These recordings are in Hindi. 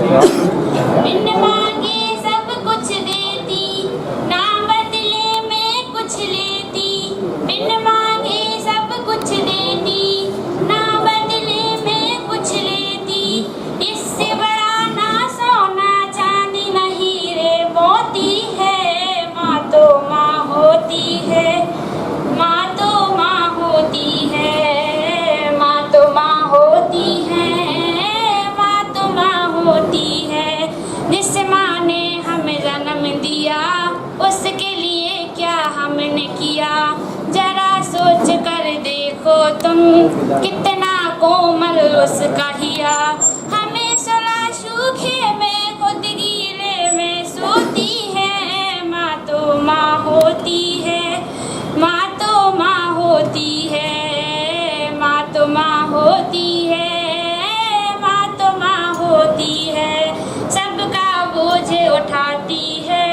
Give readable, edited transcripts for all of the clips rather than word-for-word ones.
बिन मांगे सब कुछ देती, ना बदले में कुछ लेती। बिन मांगे सब कुछ देती, ना बदले में कुछ लेती। इससे बड़ा ना सोना चांदी ना हीरे मोती है। माँ तो माँ होती है, माँ तो माँ होती है, माँ तो माँ होती है, माँ तो माँ होती है। जिस माँ ने हमें जन्म दिया, उसके लिए क्या हमने किया। जरा सोच कर देखो तुम, कितना कोमल उसका हिया। हमें सुला सूखे में खुद गीले में सोती है। माँ तो माँ होती है, माँ तो माँ होती है, माँ तो माँ होती है, माँ तो माँ होती है। सबका बोझ उठाती है,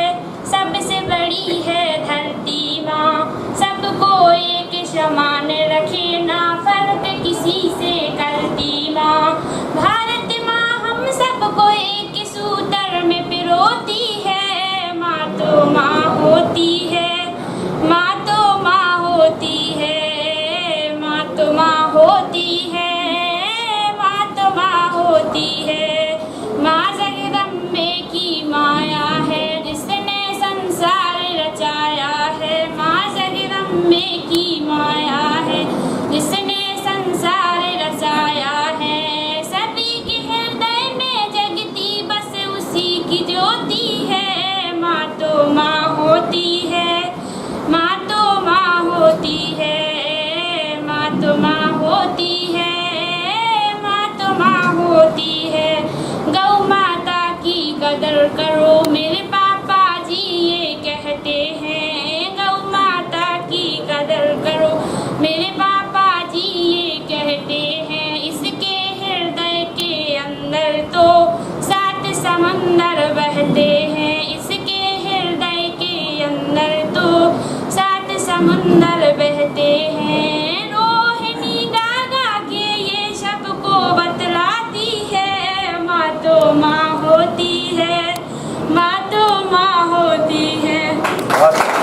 सबसे बड़ी है धरती माँ। सबको एक समान रखे, ना फर्क किसी से करती माँ। भारत माँ हम सबको एक सूत्र में पिरोती है। माँ तो माँ होती है, माँ तो माँ होती है, माँ तो माँ होती है, माँ तो माँ होती है। माँ जगदम्बे की माया है, जिसने संसार रचाया है। माँ जगदम्बे की माया है, जिसने संसार रचाया है। सभी के हृदय में जगती बस उसी की ज्योति है। माँ तो माँ होती है, माँ तो माँ होती है, माँ तो माँ होती है, माँ तो माँ होती है। गौ माता की कदर करो मेरे